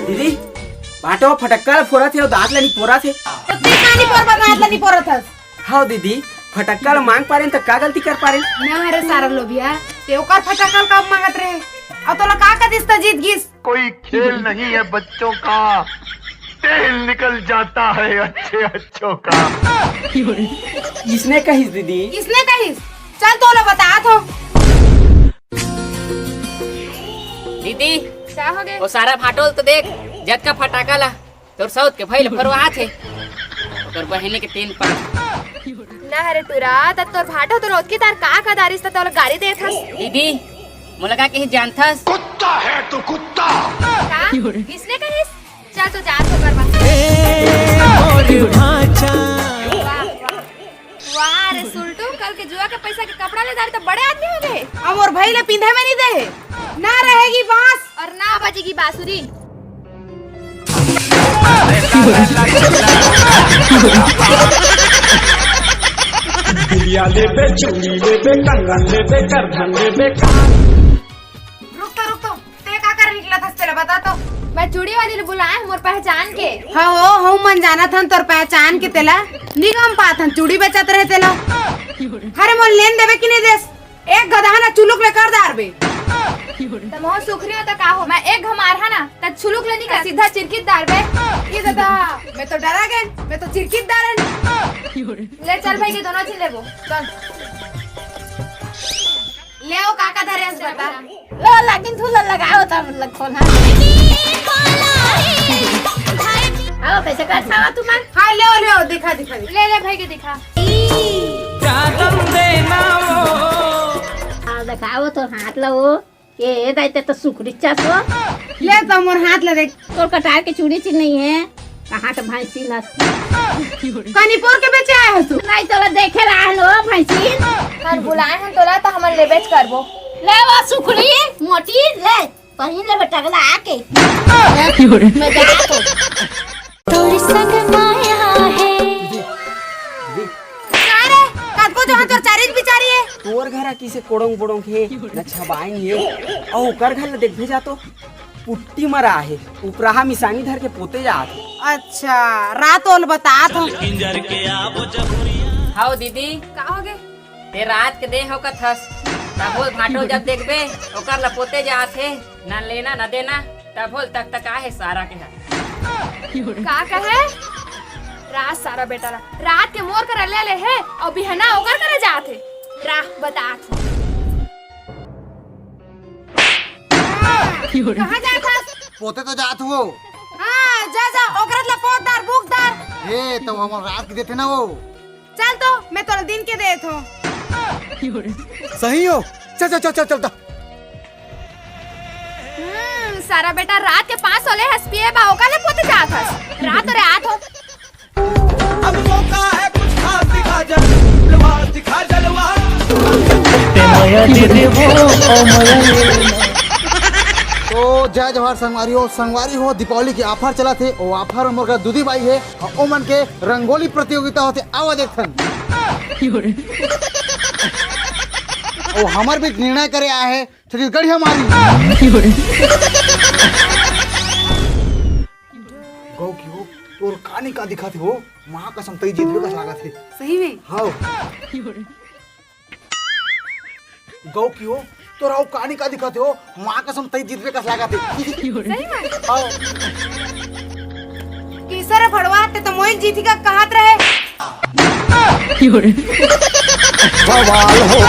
दीदी बाटो फटक्का फोरा थे और दांतला नहीं पोरा थे तो ते कानी पोर दांतला नहीं पोरत हस। हाँ दीदी फटक्का मांग पारे तो का गलती कर पारे ना रे सारा लोभिया ते ओकर फटक्का कब मांगत रहे और तोला का दिसता जीत गिस। कोई खेल नहीं है बच्चों का, तेल निकल जाता है अच्छे अच्छों का। इसने कहिस दीदी इसने कहिस चल तोला बता तो दीदी क्या हो गए वो सारा फाटोल तो देख जग का फटाका ला तोर सौत के भइल फरवा थे तोर बहिनी के 3 5 ना रे तुरा त तोर भाटो तो रोज की तार का दारिस त तोला गाड़ी देत हस। दीदी मोला का कहीं जानथस कुत्ता है तू कुत्ता। का इसने कहिस चल तो जा तो करवा वाह रे सुल्टू कल के जुआ के पैसा के कपड़ा ले दार तो बड़े आदमी हो गए। अब और भाई ले पिंधे में नहीं दे ना रहेगी बांस और ना बजेगी बांसुरी। बिलिया लेबे चुनी लेबे कंगन लेबे करधन लेबे रुक तो ते का कर निकला था तेरा बता तो। मैं चूड़ी वाली ने बुलाए मोर पहचान के। हाँ हो मन जाना था तोर पहचान के तेला निगम पाथन चूड़ी बेचत रहे तेला। हरे मोल लेन देवे कि नहीं देस एक गधा ना चुलुक ले कर दार बे त मोह सुखरी होता का हो मैं एक घमार है ना त चुलुक लेनी का सीधा चिरकित दार बे ये दादा मैं तो डरा गए मैं तो चिरकित दार ले चल भाई के दोनों चीज लेबो चल ले ओ काका धरेस बता लो लेकिन तू लगाओ त मतलब खोल आओ पैसे का छावा तू मन हां ले दिखा ले भाई के दिखा जादम देना आ दिखाओ तो हाथ लो ये दाइते तो सुखरी चासो ले तो मोर हाथ ले देख तोर कटार के चूड़ी चीज नहीं है कहाँ तो भैंसी नस कानीपुर के बेचे आए हो तू नहीं तोला देखे रहा लो भैंसी हम बुलाए हैं तोला तो हमन ले बेच करबो ले वो सुखरी मोटी ले पहिन ले बटगला आके मैं जा तो तोरी संग माया है अरे कद को जो तोर चारिज बिचारी है तोर घर किसे कोड़ोंग बोड़ोंग है न छबाइन है और कर घर देख भेजा तो पुट्टी मरा है उपराहा मिसानी धर के पोते जात। अच्छा रात ओल बता तो हाउ दीदी का हो गए ते रात के दे हो का थस तब बोल फाटो जब देखबे ओकर लपोते जात है ना लेना ना देना तब बोल तक आहे सारा के का कहे रात सारा बेटा रात के मोर कर ले है और बिहना ओकर करे जात है राह बता कहां जात हस पोते तो जात हो। हां जा ओकरत ला पोतदार बुकदार ए तो हम रात के देते ना वो। चल तो मैं तोरा दिन के देत हो सही हो चल सारा बेटा रात के 5 सोले हंसपिए बा ओका ले पोते जात हस रात रे आत हो अब मौका है कुछ खास दिखा जलवा तो जय जवाहर संगवारी हो दीपावली के ऑफर चला थे वो ऑफर हमर का दूधी बाई है ओ मन के रंगोली प्रतियोगिता होते आवा देखथन ओ हमर भी निर्णय करे आए है छत्तीसगढ़ हमारी गौ की हो तोर कहानी का दिखाते हो मां कसम तई जीतबे का लागत है सही में हां गौ की हो तो राव कहानी का दिखाते हो मां कसम तई जीतबे का लागत है सही में हां किसरे फड़वाते तो मोइन जीती का कहत रहे बवाल हो